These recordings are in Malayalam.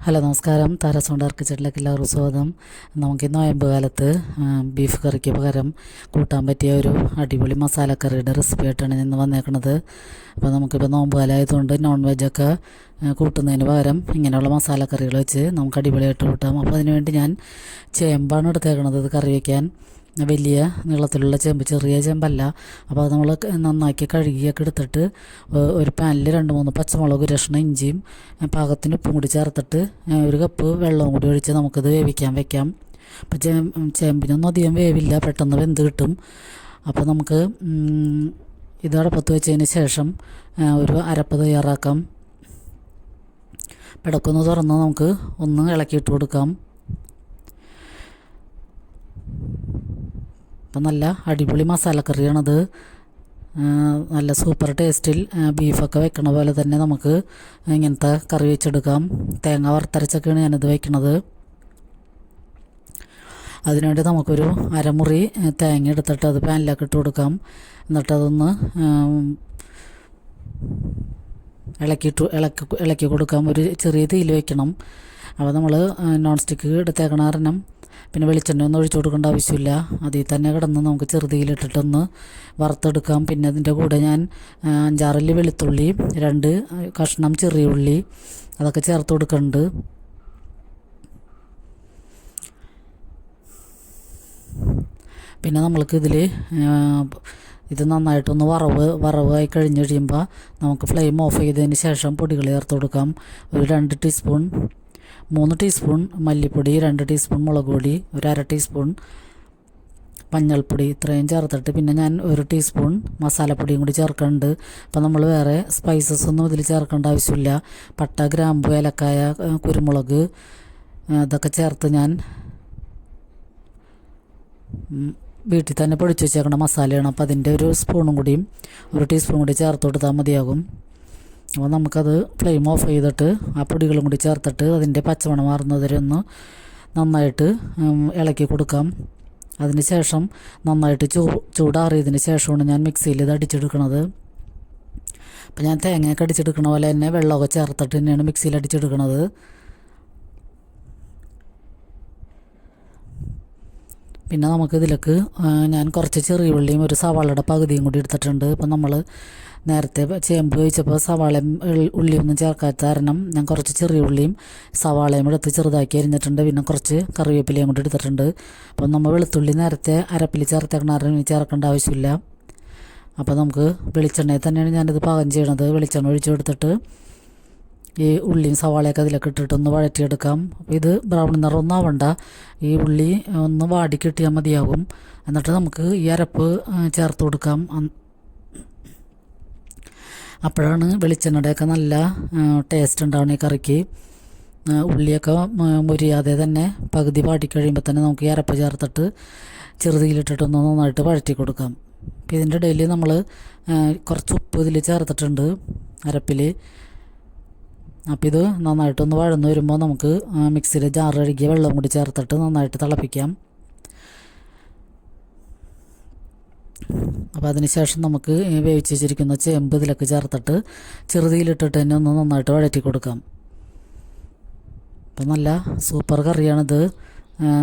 ഹലോ നമസ്കാരം. താരസൗണ്ട് കിച്ചണിലേക്ക് എല്ലാവർക്കും സ്വാഗതം. നമുക്ക് നോയമ്പ് കാലത്ത് ബീഫ് കറിക്ക് പകരം കൂട്ടാൻ പറ്റിയ ഒരു അടിപൊളി മസാലക്കറിയുടെ റെസിപ്പി ആയിട്ടാണ് ഇന്ന് വന്നേക്കുന്നത്. അപ്പോൾ നമുക്കിപ്പോൾ നോമ്പ് കാലമായതുകൊണ്ട് നോൺ വെജൊക്കെ കൂട്ടുന്നതിന് പകരം ഇങ്ങനെയുള്ള മസാലക്കറികൾ വെച്ച് നമുക്ക് അടിപൊളിയായിട്ട് കൂട്ടാം. അപ്പോൾ അതിനുവേണ്ടി ഞാൻ ചേമ്പാണ് എടുത്തേക്കണത് ഇത് കറി വയ്ക്കാൻ. വലിയ നീളത്തിലുള്ള ചേമ്പ്, ചെറിയ ചേമ്പല്ല. അപ്പോൾ അത് നമ്മൾ നന്നാക്കി കഴുകിയൊക്കെ എടുത്തിട്ട് ഒരു പാനിൽ 2-3 പച്ചമുളക്, ഒരു കഷ്ണം ഇഞ്ചിയും പാകത്തിന് ഉപ്പും കൂടി ചേർത്തിട്ട് ഒരു കപ്പ് വെള്ളവും കൂടി ഒഴിച്ച് നമുക്കത് വേവിക്കാൻ വെക്കാം. അപ്പോൾ ചേമ്പിനൊന്നും അധികം വേവില്ല, പെട്ടെന്ന് വെന്ത് കിട്ടും. അപ്പോൾ നമുക്ക് ഇത് അടുപ്പത്ത് വെച്ചതിന് ശേഷം ഒരു അരപ്പ് തയ്യാറാക്കാം. പിടക്കൊന്ന് തുറന്ന് നമുക്ക് ഒന്ന് ഇളക്കിയിട്ട് കൊടുക്കാം. അപ്പം നല്ല അടിപൊളി മസാലക്കറിയാണത്. നല്ല സൂപ്പർ ടേസ്റ്റിൽ ബീഫൊക്കെ വെക്കണ പോലെ തന്നെ നമുക്ക് ഇങ്ങനത്തെ കറി വെച്ചെടുക്കാം. തേങ്ങ വറുത്തരച്ചൊക്കെയാണ് ഞാനിത് വയ്ക്കണത്. അതിനുവേണ്ടി നമുക്കൊരു അരമുറി തേങ്ങ എടുത്തിട്ട് അത് പാനിലേക്ക് ഇട്ട് കൊടുക്കാം. എന്നിട്ടതൊന്ന് ഇളക്കി കൊടുക്കാം. ഒരു ചെറിയ തീയിൽ വയ്ക്കണം. അപ്പോൾ നമ്മൾ നോൺ സ്റ്റിക്ക് എടുത്തേക്കണ കാരണം പിന്നെ വെളിച്ചെണ്ണ ഒന്നും ഒഴിച്ചു കൊടുക്കേണ്ട ആവശ്യമില്ല. അതിൽ തന്നെ കിടന്ന് നമുക്ക് ചെറുതീയിലിട്ടിട്ടൊന്ന് വറുത്തെടുക്കാം. പിന്നെ അതിൻ്റെ കൂടെ ഞാൻ 5-6 അല്ലി വെളുത്തുള്ളി, 2 കഷ്ണം ചെറിയ ഉള്ളി അതൊക്കെ ചേർത്ത് കൊടുക്കുന്നുണ്ട്. പിന്നെ നമ്മൾക്ക് ഇത് നന്നായിട്ടൊന്ന് വറവായി കഴിഞ്ഞ് കഴിയുമ്പോൾ നമുക്ക് ഫ്ലെയിം ഓഫ് ചെയ്തതിന് ശേഷം പൊടികൾ ചേർത്ത് കൊടുക്കാം. ഒരു 3 ടീസ്പൂൺ മല്ലിപ്പൊടി, 2 ടീസ്പൂൺ മുളക് പൊടി, ഒരു 1/2 ടീസ്പൂൺ മഞ്ഞൾപ്പൊടി, ഇത്രയും ചേർത്തിട്ട് പിന്നെ ഞാൻ 1 ടീസ്പൂൺ മസാലപ്പൊടിയും കൂടി ചേർക്കുന്നുണ്ട്. അപ്പോൾ നമ്മൾ വേറെ സ്പൈസസ് ഒന്നും ഇതിൽ ചേർക്കേണ്ട ആവശ്യമില്ല. പട്ട, ഗ്രാമ്പു, ഏലക്കായ, കുരുമുളക് ഇതൊക്കെ ചേർത്ത് ഞാൻ വീട്ടിൽ തന്നെ പൊടിച്ച് വെച്ചേക്കണ മസാലയാണ്. അപ്പോൾ അതിൻ്റെ ഒരു സ്പൂണും കൂടിയും 1 ടീസ്പൂൺ കൂടി ചേർത്ത് കൊടുത്താൽ മതിയാകും. അപ്പോൾ നമുക്കത് ഫ്ലെയിം ഓഫ് ചെയ്തിട്ട് ആ പൊടികളും കൂടി ചേർത്തിട്ട് അതിൻ്റെ പച്ചമണം മാറുന്നതുവരെ ഒന്ന് നന്നായിട്ട് ഇളക്കി കൊടുക്കാം. അതിന് ശേഷം നന്നായിട്ട് ചൂടാറിയതിന് ശേഷമാണ് ഞാൻ മിക്സിയിൽ ഇത് അടിച്ചെടുക്കുന്നത്. അപ്പോൾ ഞാൻ തേങ്ങയൊക്കെ അടിച്ചെടുക്കണ പോലെ തന്നെ വെള്ളമൊക്കെ ചേർത്തിട്ട് തന്നെയാണ് മിക്സിയിൽ അടിച്ചെടുക്കുന്നത്. പിന്നെ നമുക്കിതിലേക്ക് ഞാൻ കുറച്ച് ചെറിയ ഉള്ളിയും ഒരു സവാളയുടെ പകുതിയും കൂടി എടുത്തിട്ടുണ്ട്. ഇപ്പം നമ്മൾ നേരത്തെ ചേമ്പ് വേവിച്ചപ്പോൾ സവാളയും ഉള്ളിയൊന്നും ചേർക്കാത്ത കാരണം ഞാൻ കുറച്ച് ചെറിയ ഉള്ളിയും സവാളയും എടുത്ത് ചെറുതാക്കി അരിഞ്ഞിട്ടുണ്ട്. പിന്നെ കുറച്ച് കറിവേപ്പിലയും കൂടി എടുത്തിട്ടുണ്ട്. അപ്പം നമ്മൾ വെളുത്തുള്ളി നേരത്തെ അരപ്പിൽ ചേർത്തേക്കണ ചേർക്കേണ്ട ആവശ്യമില്ല. അപ്പോൾ നമുക്ക് വെളിച്ചെണ്ണയിൽ തന്നെയാണ് ഞാനിത് പാകം ചെയ്യണത്. വെളിച്ചെണ്ണ ഒഴിച്ചു കൊടുത്തിട്ട് ഈ ഉള്ളിയും സവാളയൊക്കെ അതിലൊക്കെ ഇട്ടിട്ടൊന്ന് വഴറ്റിയെടുക്കാം. അപ്പോൾ ഇത് ബ്രൗൺ നിറമൊന്നും ആവണ്ട, ഈ ഉള്ളി ഒന്ന് വാടി കിട്ടിയാൽ മതിയാകും. എന്നിട്ട് നമുക്ക് ഈ അരപ്പ് ചേർത്ത് കൊടുക്കാം. അപ്പോഴാണ് വെളിച്ചെണ്ണയുടെയൊക്കെ നല്ല ടേസ്റ്റ് ഉണ്ടാവണം ഈ കറിക്ക്. ഉള്ളിയൊക്കെ മുരിയാതെ തന്നെ പകുതി വാടി കഴിയുമ്പോൾ തന്നെ നമുക്ക് ഈ അരപ്പ് ചേർത്തിട്ട് ചെറുതീയിലിട്ടിട്ടൊന്ന് നന്നായിട്ട് വഴറ്റി കൊടുക്കാം. അപ്പോൾ ഇതിൻ്റെ ഇടയിൽ നമ്മൾ കുറച്ച് ഉപ്പ് ഇതിൽ ചേർത്തിട്ടുണ്ട് അരപ്പിൽ. അപ്പോൾ ഇത് നന്നായിട്ടൊന്ന് വഴന്ന് വരുമ്പോൾ നമുക്ക് മിക്സിയിൽ ജാർ കഴുകിയ വെള്ളം കൂടി ചേർത്തിട്ട് നന്നായിട്ട് തിളപ്പിക്കാം. അപ്പോൾ അതിന് ശേഷം നമുക്ക് വേവിച്ച് വെച്ചിരിക്കുന്ന ചേമ്പ് ഇതിലൊക്കെ ചേർത്തിട്ട് ചെറുതീയിലിട്ടിട്ട് തന്നെ ഒന്ന് നന്നായിട്ട് വഴറ്റി കൊടുക്കാം. അപ്പം നല്ല സൂപ്പർ കറിയാണിത്.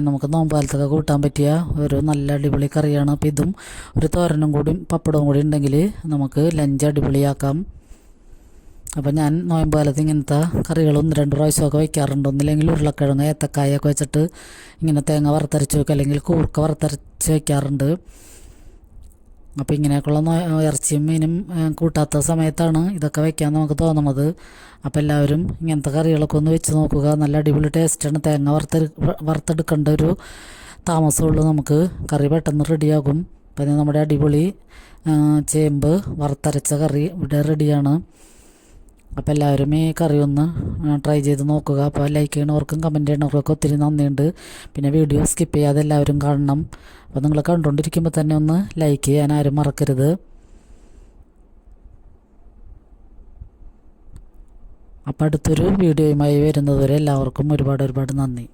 നമുക്ക് നോമ്പാലത്തൊക്കെ കൂട്ടാൻ പറ്റിയ ഒരു നല്ല അടിപൊളി കറിയാണ്. അപ്പോൾ ഇതും ഒരു തോരനും കൂടി പപ്പടവും കൂടി ഉണ്ടെങ്കിൽ നമുക്ക് ലഞ്ച് അടിപൊളിയാക്കാം. അപ്പം ഞാൻ നോയമ്പ് കാലത്ത് ഇങ്ങനത്തെ കറികൾ 1-2 പ്രാവശ്യമൊക്കെ വയ്ക്കാറുണ്ട്. ഒന്നില്ലെങ്കിൽ ഉരുളക്കിഴങ്ങ്, ഏത്തക്കായൊക്കെ വെച്ചിട്ട് ഇങ്ങനെ തേങ്ങ വറുത്തരച്ച് വയ്ക്കുക, അല്ലെങ്കിൽ കൂർക്ക വറുത്തരച്ച് വയ്ക്കാറുണ്ട്. അപ്പോൾ ഇങ്ങനെയൊക്കെയുള്ള ഇറച്ചിയും മീനും കൂട്ടാത്ത സമയത്താണ് ഇതൊക്കെ വയ്ക്കാൻ നമുക്ക് തോന്നുന്നത്. അപ്പോൾ എല്ലാവരും ഇങ്ങനത്തെ കറികളൊക്കെ ഒന്ന് വെച്ച് നോക്കുക. നല്ല അടിപൊളി ടേസ്റ്റാണ്. തേങ്ങ വറുത്തെടുക്കേണ്ട ഒരു താമസമുള്ളൂ. നമുക്ക് കറി പെട്ടെന്ന് റെഡിയാകും. പിന്നെ നമ്മുടെ അടിപൊളി ചേമ്പ് വറുത്തരച്ച കറി ഇവിടെ റെഡിയാണ്. അപ്പോൾ എല്ലാവരും ഈ കറി ഒന്ന് ട്രൈ ചെയ്ത് നോക്കുക. അപ്പോൾ ലൈക്ക് ചെയ്യണവർക്കും കമൻറ്റ് ചെയ്യണവർക്കൊക്കെ ഒത്തിരി നന്ദിയുണ്ട്. പിന്നെ വീഡിയോ സ്കിപ്പ് ചെയ്യാതെ എല്ലാവരും കാണണം. അപ്പോൾ നിങ്ങൾ കണ്ടുകൊണ്ടിരിക്കുമ്പോൾ തന്നെ ഒന്ന് ലൈക്ക് ചെയ്യാൻ ആരും മറക്കരുത്. അപ്പോൾ അടുത്തൊരു വീഡിയോയുമായി വരുന്നതുവരെ എല്ലാവർക്കും ഒരുപാട് നന്ദി.